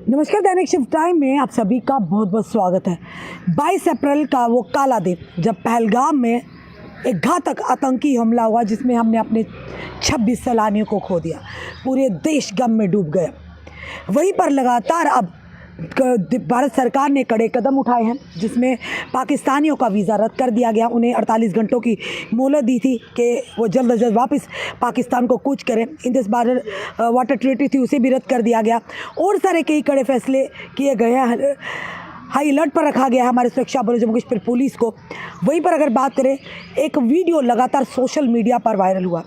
नमस्कार, दैनिक shift time में आप सभी का बहुत बहुत स्वागत है। 22 अप्रैल का वो काला दिन जब पहलगाम में एक घातक आतंकी हमला हुआ जिसमें हमने अपने 26 सैलानियों को खो दिया, पूरे देश गम में डूब गया। वहीं पर लगातार अब भारत सरकार ने कड़े कदम उठाए हैं, जिसमें पाकिस्तानियों का वीज़ा रद्द कर दिया गया। उन्हें 48 घंटों की मोहलत दी थी कि वो जल्द अज जल्द वापस पाकिस्तान को कूच करें। इंडस बॉर्डर वाटर ट्रीटी थी, उसे भी रद्द कर दिया गया और सारे कई कड़े फैसले किए गए हैं। हाई अलर्ट पर रखा गया है हमारे सुरक्षा बलों जम्मू कश्मीर पुलिस को। वहीं पर अगर बात करें, एक वीडियो लगातार सोशल मीडिया पर वायरल हुआ।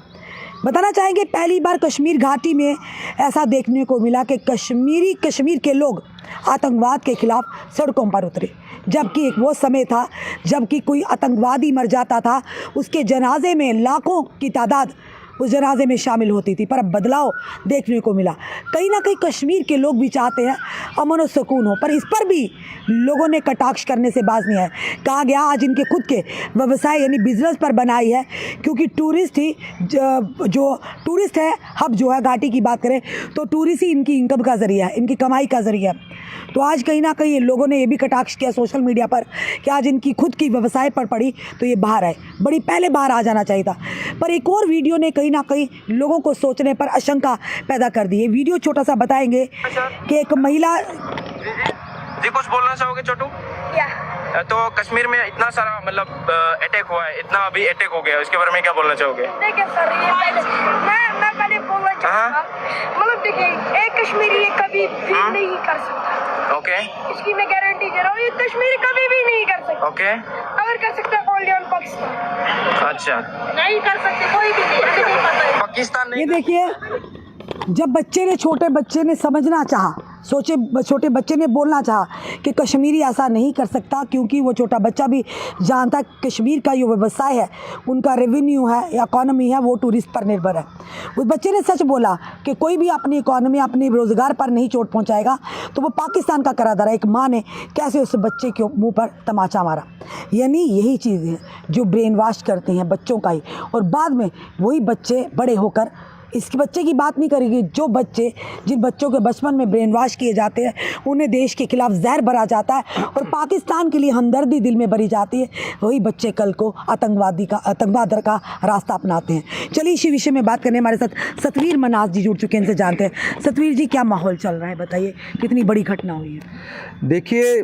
बताना चाहेंगे, पहली बार कश्मीर घाटी में ऐसा देखने को मिला कि कश्मीर के लोग आतंकवाद के खिलाफ सड़कों पर उतरे, जबकि एक वो समय था जबकि कोई आतंकवादी मर जाता था, उसके जनाजे में लाखों की तादाद उस जनाजे में शामिल होती थी। पर अब बदलाव देखने को मिला। कहीं ना कहीं कश्मीर के लोग भी चाहते हैं अमन और सुकून हो, पर इस पर भी लोगों ने कटाक्ष करने से बाज नहीं है। कहा गया आज इनके खुद के व्यवसाय यानी बिजनेस पर बनाई है, क्योंकि टूरिस्ट ही जो टूरिस्ट है, हब जो है घाटी की बात करें तो टूरिस्ट ही इनकी इनकम का ज़रिया है, इनकी कमाई का ज़रिया है। तो आज कहीं ना कहीं लोगों ने ये भी कटाक्ष किया सोशल मीडिया पर कि आज इनकी खुद की व्यवसाय पर पड़ी तो ये बाहर आए, बड़ी पहले बाहर आ जाना चाहिए था। पर एक और वीडियो ने कहीं ना कहीं लोगों को सोचने पर आशंका पैदा कर दी है। वीडियो छोटा सा बताएंगे कि एक महिला जी कुछ बोलना चाहोगे छोटू? तो कश्मीर में इतना सारा मतलब अटैक हुआ है, इतना अभी अटैक हो गया है, उसके बारे में क्या बोलना चाहोगे? देखिए सर, ये मैं पहले बोलना चाहूँगा, मतलब देखिए एक कश्मीरी ये कभी भी नहीं कर सकता। ओके, इसकी मैं गारंटी दे रहा हूँ, ये कश्मीरी कभी भी नहीं कर सकता। ओके, अगर कर सकते हैं ओनली ऑन पाकिस्तान। अच्छा, नहीं कर सकते कोई भी नहीं, अभी नहीं पता है। पाकिस्तान नहीं। ये देखिए, जब छोटे बच्चे ने समझना चाहा, छोटे बच्चे ने बोलना चाहा कि कश्मीरी ऐसा नहीं कर सकता, क्योंकि वो छोटा बच्चा भी जानता है कश्मीर का जो व्यवसाय है, उनका रेवेन्यू है, इकॉनमी है, वो टूरिस्ट पर निर्भर है। उस बच्चे ने सच बोला कि कोई भी अपनी इकॉनमी, अपने रोज़गार पर नहीं चोट पहुंचाएगा, तो वो पाकिस्तान का करा धरा। एक माँ ने कैसे उस बच्चे के मुँह पर तमाचा मारा। यानी यही चीज़ें जो ब्रेन वॉश करते हैं बच्चों का ही, और बाद में वही बच्चे बड़े होकर, इस बच्चे की बात नहीं करेगी, जिन बच्चों के बचपन में ब्रेन वॉश किए जाते हैं, उन्हें देश के खिलाफ जहर भरा जाता है और पाकिस्तान के लिए हमदर्दी दिल में भरी जाती है, वही बच्चे कल को आतंकवाद का रास्ता अपनाते हैं। चलिए इसी विषय में बात करने हमारे साथ सतवीर मनाज जी जुड़ चुके हैं, इनसे जानते हैं। सतवीर जी, क्या माहौल चल रहा है, बताइए, कितनी बड़ी घटना हुई है? देखिए,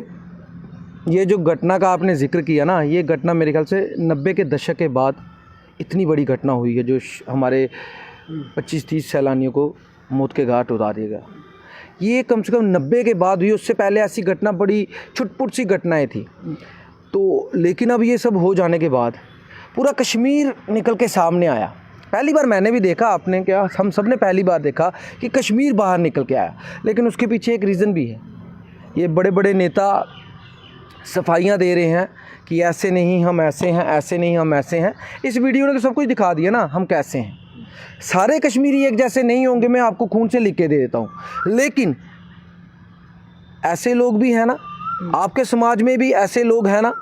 ये जो घटना का आपने जिक्र किया ना, ये घटना मेरे ख्याल से 90 के दशक के बाद इतनी बड़ी घटना हुई है जो हमारे 25-30 सैलानियों को मौत के घाट उतार दिएगा। ये कम से कम 90 के बाद हुई, उससे पहले ऐसी घटना बड़ी छुटपुट सी घटनाएं थी। तो लेकिन अब ये सब हो जाने के बाद पूरा कश्मीर निकल के सामने आया। पहली बार मैंने भी देखा, आपने क्या, हम सब ने पहली बार देखा कि कश्मीर बाहर निकल के आया। लेकिन उसके पीछे एक रीज़न भी है। ये बड़े बड़े नेता सफाइयाँ दे रहे हैं कि ऐसे नहीं हम ऐसे हैं, ऐसे नहीं हम ऐसे हैं। इस वीडियो ने तो सब कुछ दिखा दिया ना, हम कैसे हैं। सारे कश्मीरी एक जैसे नहीं होंगे, मैं आपको खून से लिख के दे देता हूँ, लेकिन ऐसे लोग भी हैं ना, आपके समाज में भी ऐसे लोग हैं ना।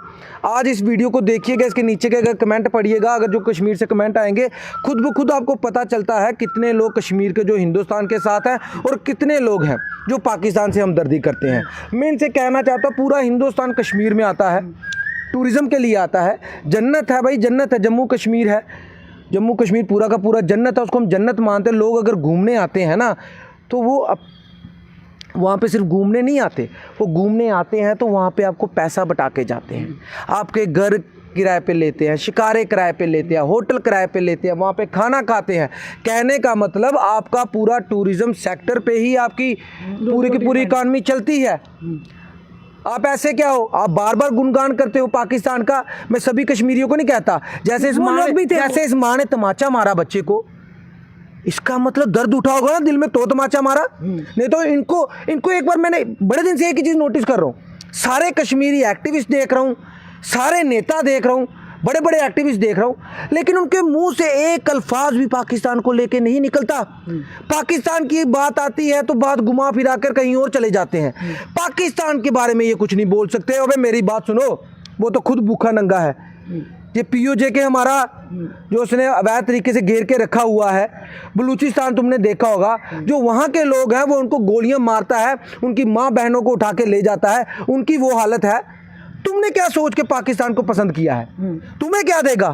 आज इस वीडियो को देखिएगा, इसके नीचे के अगर कमेंट पढ़िएगा, अगर जो कश्मीर से कमेंट आएंगे, खुद ब खुद आपको पता चलता है कितने लोग कश्मीर के जो हिंदुस्तान के साथ हैं और कितने लोग हैं जो पाकिस्तान से हमदर्दी करते हैं। मैं इनसे कहना चाहता हूँ, पूरा हिंदुस्तान कश्मीर में आता है, टूरिज़्म के लिए आता है। जन्नत है भाई, जन्नत है, जम्मू कश्मीर है, जम्मू कश्मीर पूरा का पूरा जन्नत है, उसको हम जन्नत मानते हैं। लोग अगर घूमने आते हैं ना, तो वो वहाँ पे सिर्फ घूमने नहीं आते, वो घूमने आते हैं तो वहाँ पे आपको पैसा बटा के जाते हैं, आपके घर किराए पे लेते हैं, शिकारे किराए पे लेते हैं, होटल किराए पे लेते हैं, वहाँ पे खाना खाते हैं। कहने का मतलब आपका पूरा टूरिज़्म सेक्टर पे ही आपकी पूरी की पूरी इकॉनमी चलती है। आप ऐसे क्या हो, आप बार बार गुणगान करते हो पाकिस्तान का। मैं सभी कश्मीरियों को नहीं कहता, जैसे इस माँ ने तमाचा मारा बच्चे को, इसका मतलब दर्द उठा होगा ना दिल में, तो तमाचा मारा। नहीं तो इनको एक बार, मैंने बड़े दिन से एक ही चीज़ नोटिस कर रहा हूँ, सारे कश्मीरी एक्टिविस्ट देख रहा हूँ, सारे नेता देख रहा हूँ, बड़े बड़े एक्टिविस्ट देख रहा हूँ, लेकिन उनके मुंह से एक अल्फाज भी पाकिस्तान को लेके नहीं निकलता। पाकिस्तान की बात आती है तो बात घुमा फिरा कर कहीं और चले जाते हैं। पाकिस्तान के बारे में ये कुछ नहीं बोल सकते। अबे मेरी बात सुनो, वो तो खुद भूखा नंगा है, ये पीओजे के हमारा जो उसने अवैध तरीके से घेर के रखा हुआ है। बलूचिस्तान तुमने देखा होगा, जो वहाँ के लोग हैं वो उनको गोलियां मारता है, उनकी माँ बहनों को उठा के ले जाता है, उनकी वो हालत है। तुमने क्या सोच के पाकिस्तान को पसंद किया है? तुम्हें क्या देगा?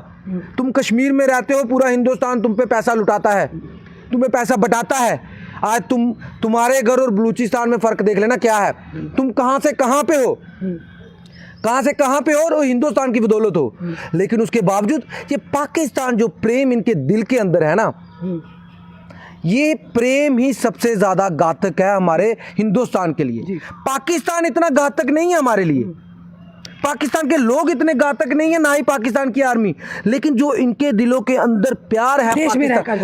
तुम कश्मीर में रहते हो, पूरा हिंदुस्तान तुम पे पैसा लुटाता है, तुम्हें पैसा बटाता है। आज तुम्हारे घर और बलूचिस्तान में फ़र्क देख लेना क्या है। तुम कहाँ से कहाँ पे हो, कहाँ से कहाँ पे हो, और हिंदुस्तान की बदौलत हो। लेकिन उसके बावजूद ये पाकिस्तान जो प्रेम इनके दिल के अंदर है ना, ये प्रेम ही सबसे ज़्यादा घातक है हमारे हिंदुस्तान के लिए। पाकिस्तान इतना घातक नहीं है हमारे लिए, पाकिस्तान के लोग इतने घातक नहीं है, ना ही पाकिस्तान की आर्मी, लेकिन जो इनके दिलों के अंदर प्यार है,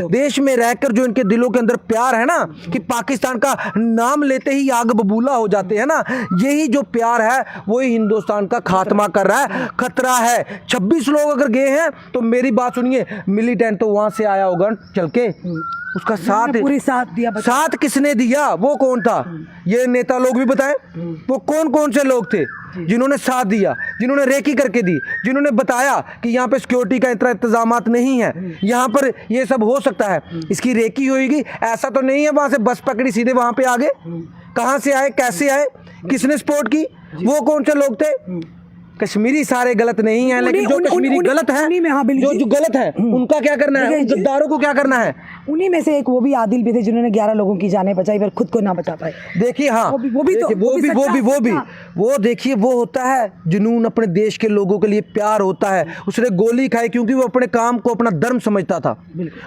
देश में रहकर जो इनके दिलों के अंदर प्यार है ना, कि पाकिस्तान का नाम लेते ही आग बबूला हो जाते हैं ना, यही जो प्यार है वही हिंदुस्तान का खात्मा कर रहा है, खतरा है। 26 लोग अगर गए हैं तो मेरी बात सुनिए, मिलिटेंट तो वहां से आया होगा चल के, उसका साथ किसने दिया? वो कौन था? ये नेता लोग भी बताएं, वो कौन कौन से लोग थे जिन्होंने साथ दिया, जिन्होंने रेकी करके दी, जिन्होंने बताया कि यहाँ पे सिक्योरिटी का इतना इंतजामात नहीं है, यहाँ पर ये सब हो सकता है, इसकी रेकी होगी। ऐसा तो नहीं है वहां से बस पकड़ी सीधे वहां पे आ गए। कहाँ से आए, कैसे आए, किसने सपोर्ट की, वो कौन से लोग थे? कश्मीरी सारे गलत नहीं है, लेकिन जो कश्मीरी गलत है, जो गलत है उनका क्या करना है, गद्दारों को क्या करना है? उन्हीं में से एक वो भी आदिल भी थे जिन्होंने 11 लोगों की जानें बचाई पर खुद को ना बचा पाए। देखिए हाँ, वो देखिए, वो होता है जुनून, अपने देश के लोगों के लिए प्यार होता है। उसने गोली खाई क्योंकि वो अपने काम को अपना धर्म समझता था।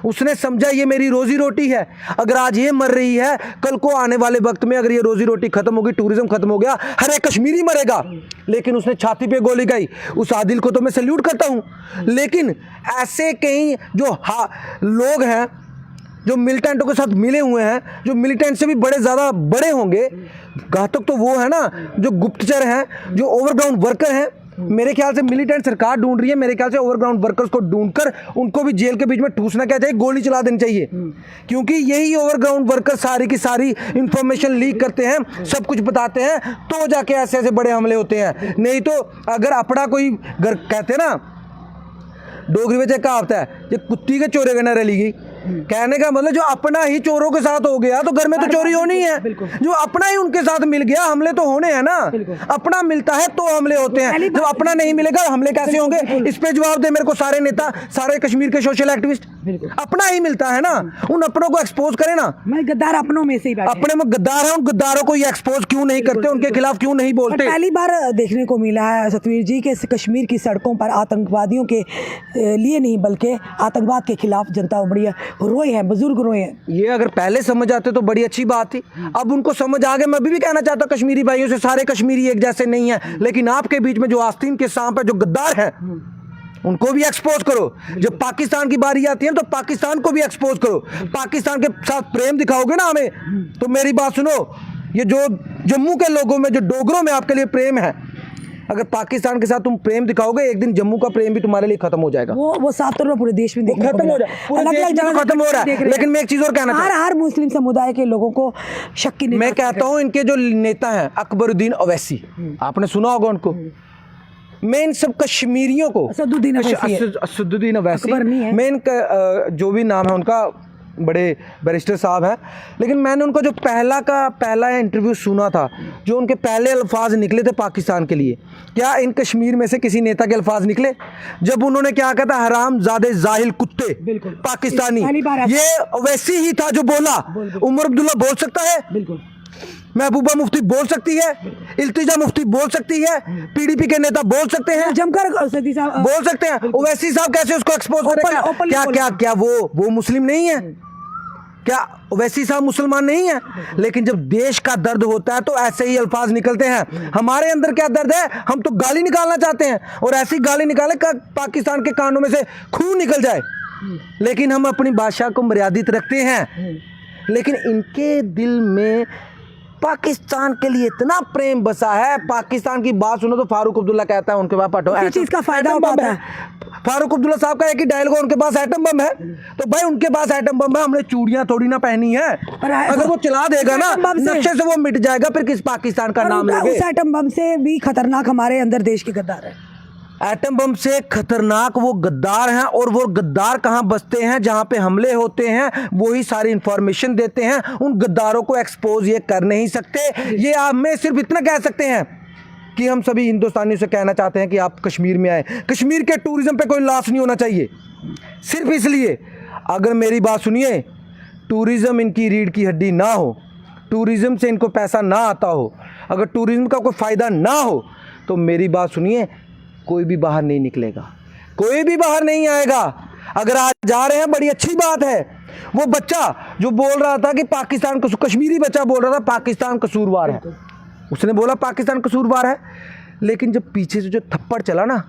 उसने समझा ये मेरी रोजी रोटी है, अगर आज ये मर रही है, कल को आने वाले वक्त में अगर ये रोजी रोटी खत्म होगी, टूरिज्म खत्म हो गया, हर एक कश्मीरी मरेगा। लेकिन उसने छाती पे गोली खाई। उस आदिल को तो मैं सैल्यूट करता हूं। लेकिन ऐसे कई जो लोग हैं जो मिलिटेंटों के साथ मिले हुए हैं, जो मिलिटेंट से भी ज़्यादा बड़े होंगे, घातक तो वो है ना जो गुप्तचर हैं, जो ओवरग्राउंड वर्कर हैं। मेरे ख्याल से मिलिटेंट सरकार ढूंढ रही है, मेरे ख्याल से ओवरग्राउंड वर्कर्स को ढूंढकर उनको भी जेल के बीच में ठूसना क्या चाहिए, गोली चला देनी चाहिए। क्योंकि यही ओवरग्राउंड वर्कर सारी की सारी इंफॉर्मेशन लीक करते हैं, सब कुछ बताते हैं, तो जाके ऐसे ऐसे बड़े हमले होते हैं। नहीं तो अगर अपना कोई घर, कहते हैं ना डोगरी में कहावत है, ये कुत्ती के चोरे के न रली गई। कहने का मतलब जो अपना ही चोरों के साथ हो गया तो घर में तो चोरी होनी है। जो अपना ही उनके साथ मिल गया, हमले तो होने हैं ना। अपना मिलता है तो हमले होते हैं, जब अपना नहीं मिलेगा हमले कैसे होंगे? इस पे जवाब दे मेरे को सारे नेता, सारे कश्मीर के सोशल एक्टिविस्ट। अपना ही मिलता है ना, उन अपनों को एक्सपोज करें ना। मैं गद्दार अपनों में से ही अपने में गद्दार है, उन गद्दारों को ये एक्सपोज क्यों नहीं करते, उनके खिलाफ क्यों नहीं बोलते? पहली बार देखने को मिला है सतवीर जी के कश्मीर की सड़कों पर आतंकवादियों के लिए नहीं बल्कि आतंकवाद के खिलाफ जनता बड़ी रोए हैं, बुजुर्ग रोए हैं। ये अगर पहले समझ आते तो बड़ी अच्छी बात थी। अब उनको समझ आ गया। मैं अभी भी कहना चाहता हूँ कश्मीरी भाइयों से, सारे कश्मीरी एक जैसे नहीं है, लेकिन आपके बीच में जो आस्तीन के सांप है, जो गद्दार है, उनको भी एक्सपोज करो। जब पाकिस्तान की बारी आती है तो पाकिस्तान को भी एक्सपोज करो। पाकिस्तान के साथ प्रेम दिखाओगे ना हमें, तो मेरी बात सुनो, ये जो जम्मू के लोगों में, जो डोगरों में आपके लिए प्रेम है, अगर पाकिस्तान के साथ तुम प्रेम दिखाओगे, एक दिन जम्मू का प्रेम भी तुम्हारे लिए खत्म हो जाएगा। वो साफ तौर पर पूरे देश में देखने खत्म हो रहा है, अलग-अलग जगह खत्म हो रहा है। लेकिन मैं एक चीज और कहना चाहता हूं, हर मुस्लिम समुदाय के लोगों को शक की, मैं कहता हूं इनके जो नेता हैं अकबरुद्दीन अवैसी, आपने सुना होगा उनको। मैं इन सब कश्मीरियों को, असदुद्दीन अवैसी, मैं इनका जो भी नाम है उनका, बड़े बैरिस्टर साहब हैं, लेकिन मैंने उनका जो पहला इंटरव्यू सुना था, जो उनके पहले अल्फाज निकले थे पाकिस्तान के लिए, क्या इन कश्मीर में से किसी नेता के अल्फाज निकले? जब उन्होंने क्या कहा था, हरामजादे जाहिल कुत्ते पाकिस्तानी, ये वैसी ही था जो बोला। उमर अब्दुल्ला बोल सकता है, बिल्कुल महबूबा मुफ्ती बोल सकती है, इल्तिजा मुफ्ती बोल सकती है, पीडीपी के नेता बोल सकते हैं, जमकर बोल सकते हैं। ओवैसी साहब कैसे उसको एक्सपोज करेगा? क्या वो मुस्लिम नहीं है? क्या ओवैसी साहब मुसलमान नहीं है? लेकिन जब देश का दर्द होता है तो ऐसे ही अल्फाज निकलते हैं। हमारे अंदर क्या दर्द है, हम तो गाली निकालना चाहते हैं, और ऐसी गाली निकाले कि पाकिस्तान के कानों में से खून निकल जाए। लेकिन हम अपनी भाषा को मर्यादित रखते हैं, लेकिन इनके दिल में पाकिस्तान के लिए इतना प्रेम बसा है। पाकिस्तान की बात सुनो तो फारूक अब्दुल्ला कहता है उनके पास पटो चीज का फायदा उठाता है। फारूक अब्दुल्ला साहब का एक ही डायलॉग, उनके पास एटम बम है। तो भाई उनके पास एटम बम है, हमने चूड़ियां थोड़ी ना पहनी है। अगर वो चला देगा ना, नक्शे से वो मिट जाएगा, फिर किस पाकिस्तान का नाम लेंगे? उस एटम बम से भी खतरनाक हमारे अंदर देश के गद्दार है। एटम बम से खतरनाक वो गद्दार हैं, और वो गद्दार कहाँ बसते हैं, जहाँ पे हमले होते हैं वही सारी इंफॉर्मेशन देते हैं। उन गद्दारों को एक्सपोज ये कर नहीं सकते। ये आप में सिर्फ इतना कह सकते हैं कि हम सभी हिंदुस्तानियों से कहना चाहते हैं कि आप कश्मीर में आए। कश्मीर के टूरिज्म पे कोई लॉस नहीं होना चाहिए। सिर्फ इसलिए, अगर मेरी बात सुनिए, टूरिज्म इनकी रीढ़ की हड्डी ना हो, टूरिज्म से इनको पैसा ना आता हो, अगर टूरिज्म का कोई फ़ायदा ना हो, तो मेरी बात सुनिए, कोई भी बाहर नहीं निकलेगा, कोई भी बाहर नहीं आएगा। अगर आज जा रहे हैं, बड़ी अच्छी बात है। वो बच्चा जो बोल रहा था कि पाकिस्तान, कश्मीरी बच्चा बोल रहा था पाकिस्तान कसूरवार है, उसने बोला पाकिस्तान कसूरवार है, लेकिन जब पीछे से जो थप्पड़ चला ना,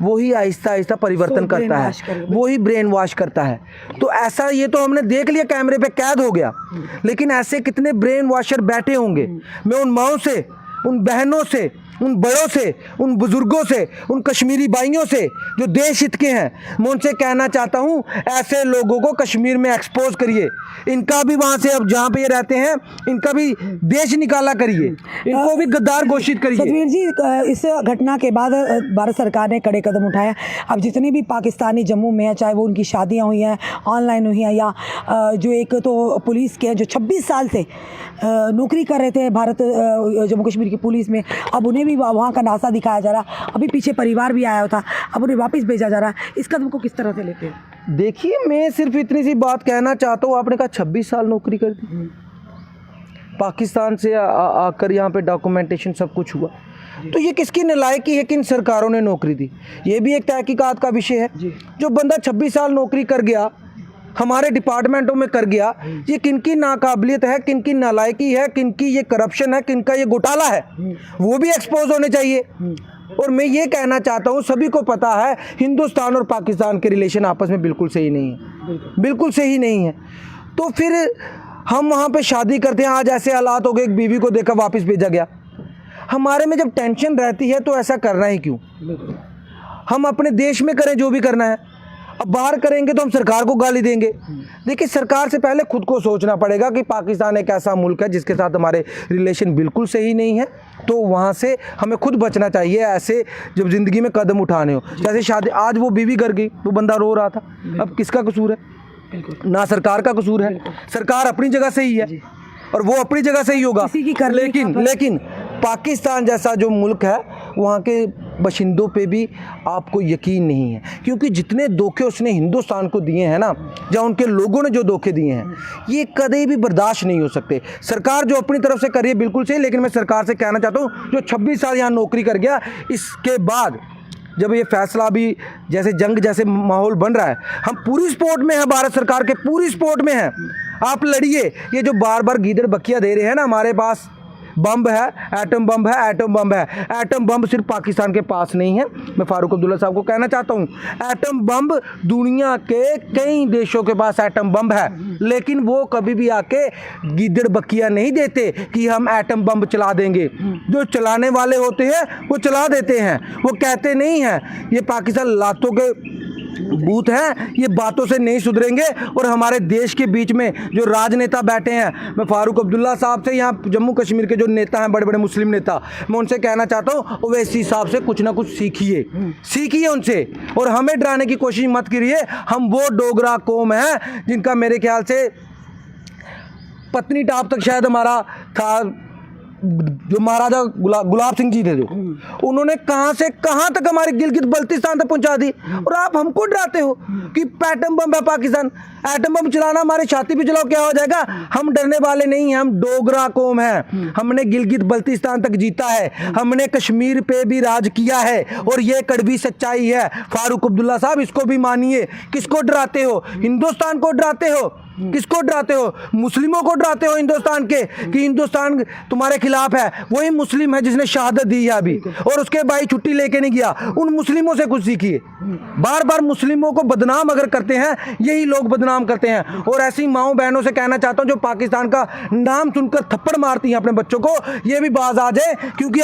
वही आहिस्ता आहिस्ता परिवर्तन करता है, वही ब्रेन वॉश करता है। तो ऐसा, ये तो हमने देख लिया, कैमरे पे कैद हो गया, लेकिन ऐसे कितने ब्रेन वॉशर बैठे होंगे। मैं उन माँओं से, उन बहनों से, उन बड़ों से, उन बुजुर्गों से, उन कश्मीरी भाइयों से जो देश हित के हैं, मैं उनसे कहना चाहता हूं, ऐसे लोगों को कश्मीर में एक्सपोज करिए। इनका भी वहां से, अब जहां पे ये रहते हैं, इनका भी देश निकाला करिए, इनको भी गद्दार घोषित करिए। सतवीर जी, इस घटना के बाद भारत सरकार ने कड़े कदम उठाए। अब जितने भी पाकिस्तानी जम्मू में हैं, चाहे वो उनकी शादियां हुई हैं, ऑनलाइन हुई हैं, या जो एक तो पुलिस के जो 26 साल से नौकरी कर रहे थे भारत जम्मू कश्मीर की पुलिस में, अब उन्हें भी वहाँ का नासा दिखाया जा रहा। अभी पीछे परिवार भी आया था, अब उन्हें वापस भेजा जा रहा है। इस कदम को किस तरह से लेते हैं? देखिए, मैं सिर्फ इतनी सी बात कहना चाहता हूँ, आपने कहा 26 साल नौकरी कर दी, पाकिस्तान से आकर यहाँ पे डॉक्यूमेंटेशन सब कुछ हुआ, तो ये किसकी नालायकी है कि इन सरकारों ने नौकरी दी? ये भी एक तहकीकात का विषय है। जो बंदा 26 साल नौकरी कर गया, हमारे डिपार्टमेंटों में कर गया, ये किनकी नाकाबिलियत है, किनकी नालायकी है, किनकी ये करप्शन है, किनका ये घोटाला है, वो भी एक्सपोज होने चाहिए। और मैं ये कहना चाहता हूँ, सभी को पता है हिंदुस्तान और पाकिस्तान के रिलेशन आपस में बिल्कुल सही नहीं है, बिल्कुल सही नहीं है। तो फिर हम वहाँ पे शादी करते हैं, आज ऐसे हालात हो गए, एक बीवी को देखा वापस भेजा गया। हमारे में जब टेंशन रहती है तो ऐसा करना ही क्यों? हम अपने देश में करें जो भी करना है, अब बाहर करेंगे तो हम सरकार को गाली देंगे। देखिए, सरकार से पहले खुद को सोचना पड़ेगा कि पाकिस्तान एक ऐसा मुल्क है जिसके साथ हमारे रिलेशन बिल्कुल सही नहीं है, तो वहाँ से हमें खुद बचना चाहिए ऐसे जब ज़िंदगी में कदम उठाने हो। जैसे शादी, आज वो बीवी घर गई, वो बंदा रो रहा था, अब किसका कसूर है? ना सरकार का कसूर है, सरकार अपनी जगह सही है और वो अपनी जगह सही होगा। लेकिन पाकिस्तान जैसा जो मुल्क है, वहाँ के बाशिंदों पे भी आपको यकीन नहीं है, क्योंकि जितने धोखे उसने हिंदुस्तान को दिए हैं ना, या उनके लोगों ने जो धोखे दिए हैं, ये कभी भी बर्दाश्त नहीं हो सकते। सरकार जो अपनी तरफ से कर रही है बिल्कुल सही, लेकिन मैं सरकार से कहना चाहता हूँ, जो 26 साल यहाँ नौकरी कर गया, इसके बाद जब ये फैसला भी जैसे जंग जैसे माहौल बन रहा है, हम पूरी सपोर्ट में है, भारत सरकार के पूरी सपोर्ट में है, आप लड़िए। ये जो बार बार गीदड़ बकिया दे रहे हैं ना, हमारे पास बम है, एटम बम है, एटम बम है। एटम बम सिर्फ पाकिस्तान के पास नहीं है, मैं फारूक अब्दुल्ला साहब को कहना चाहता हूँ, एटम बम दुनिया के कई देशों के पास एटम बम है, लेकिन वो कभी भी आके गीदड़ बकिया नहीं देते कि हम एटम बम चला देंगे। जो चलाने वाले होते हैं वो चला देते हैं, वो कहते नहीं हैं। ये पाकिस्तान लातों के बूथ हैं, ये बातों से नहीं सुधरेंगे। और हमारे देश के बीच में जो राजनेता बैठे हैं, मैं फारूक अब्दुल्ला साहब से, यहाँ जम्मू कश्मीर के जो नेता हैं, बड़े बड़े मुस्लिम नेता, मैं उनसे कहना चाहता हूँ, ओवैसी साहब से कुछ ना कुछ सीखिए उनसे, और हमें डराने की कोशिश मत करिए। हम वो डोगरा कौम है जिनका मेरे ख्याल से पत्नी टॉप तक शायद हमारा था, जो महाराजा गुलाब सिंह जी थे, जो उन्होंने कहां से कहां तक हमारे गिलगित बल्तिस्तान तक पहुंचा दी, और आप हमको डराते हो कि एटम बम है पाकिस्तान, एटम बम चलाना हमारे छाती पे चलाओ, क्या हो जाएगा? हम डरने वाले नहीं हैं, हम डोगरा कौम हैं, हमने गिलगित बल्तिस्तान तक जीता है, हमने कश्मीर पे भी राज किया है, और ये कड़वी सच्चाई है। फारूक अब्दुल्ला साहब, इसको भी मानिए। किसको डराते हो? हिंदुस्तान को डराते हो। किसको डराते हो? मुस्लिमों को डराते हो हिंदुस्तान के, कि हिंदुस्तान तुम्हारे खिलाफ है। वही मुस्लिम है जिसने शहादत दी है अभी, और उसके भाई छुट्टी लेके नहीं गया। उन मुस्लिमों से कुछ सीखिए। बार बार मुस्लिमों को बदनाम अगर करते हैं, यही लोग बदनाम करते हैं। और ऐसी माओं बहनों से कहना चाहता हूं जो पाकिस्तान का नाम सुनकर थप्पड़ मारती हैं अपने बच्चों को, ये भी बाज आ जाए, क्योंकि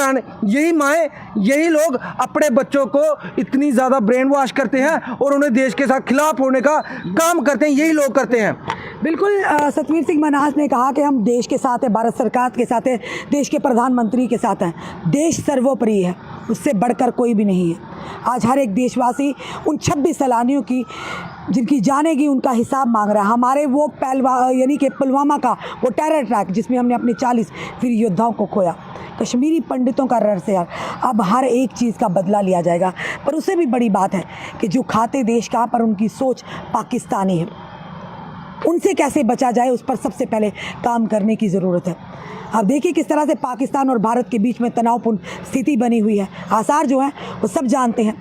यही माएँ, यही लोग अपने बच्चों को इतनी ज़्यादा ब्रेन वॉश करते हैं और उन्हें देश के साथ खिलाफ होने का काम करते हैं, यही लोग करते हैं। बिल्कुल, सतवीर सिंह मन्हास ने कहा कि हम देश के साथ हैं, भारत सरकार के साथ हैं, देश के प्रधानमंत्री के साथ हैं, देश सर्वोपरि है, उससे बढ़कर कोई भी नहीं है। आज हर एक देशवासी उन 26 सैलानियों की जिनकी जाने की उनका हिसाब मांग रहा है। हमारे वो यानी कि पुलवामा का वो टेरर अटैक जिसमें हमने अपने 40 वीर योद्धाओं को खोया, कश्मीरी पंडितों का रहस्य यार, अब हर एक चीज़ का बदला लिया जाएगा। पर उससे भी बड़ी बात है कि जो खाते देश का पर उनकी सोच पाकिस्तानी है, उनसे कैसे बचा जाए उस पर सबसे पहले काम करने की ज़रूरत है। अब देखिए किस तरह से पाकिस्तान और भारत के बीच में तनावपूर्ण स्थिति बनी हुई है। आसार जो हैं वो सब जानते हैं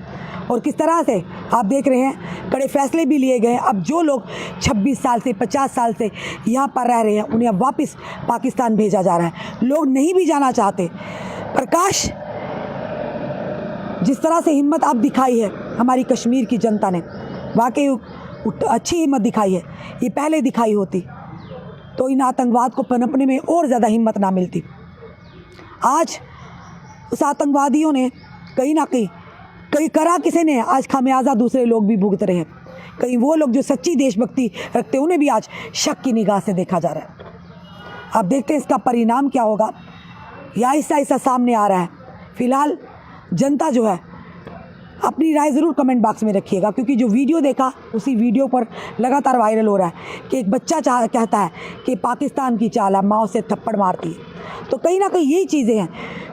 और किस तरह से आप देख रहे हैं कड़े फैसले भी लिए गए। अब जो लोग 26 साल से 50 साल से यहाँ पर रह रहे हैं उन्हें अब वापस पाकिस्तान भेजा जा रहा है। लोग नहीं भी जाना चाहते। प्रकाश, जिस तरह से हिम्मत अब दिखाई है हमारी कश्मीर की जनता ने, वाकई अच्छी हिम्मत दिखाई है। ये पहले दिखाई होती तो इन आतंकवाद को पनपने में और ज़्यादा हिम्मत ना मिलती। आज उस आतंकवादियों ने कहीं ना कहीं करा किसी ने, आज खामियाजा दूसरे लोग भी भुगत रहे हैं। कहीं वो लोग जो सच्ची देशभक्ति रखते हैं उन्हें भी आज शक की निगाह से देखा जा रहा है। अब देखते हैं इसका परिणाम क्या होगा। या ऐसा सामने आ रहा है। फिलहाल जनता जो है अपनी राय ज़रूर कमेंट बॉक्स में रखिएगा, क्योंकि जो वीडियो देखा उसी वीडियो पर लगातार वायरल हो रहा है कि एक बच्चा कहता है कि पाकिस्तान की चाल है, माँ उसे थप्पड़ मारती है। तो कहीं ना कहीं यही चीज़ें हैं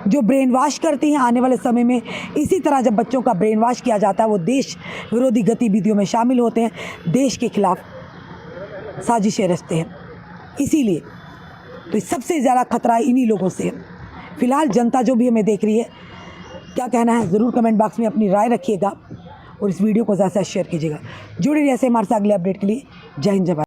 जो ब्रेन वॉश करती हैं। आने वाले समय में इसी तरह जब बच्चों का ब्रेन वॉश किया जाता है वो देश विरोधी गतिविधियों में शामिल होते हैं, देश के खिलाफ साजिशें रचते हैं। इसीलिए तो सबसे ज़्यादा खतरा इन्हीं लोगों से है। फिलहाल जनता जो भी हमें देख रही है, क्या कहना है ज़रूर कमेंट बॉक्स में अपनी राय रखिएगा और इस वीडियो को ज़्यादा से शेयर कीजिएगा। जुड़े रहिए ऐसे हमारे साथ अगले अपडेट के लिए। जय हिंद, जय भारत।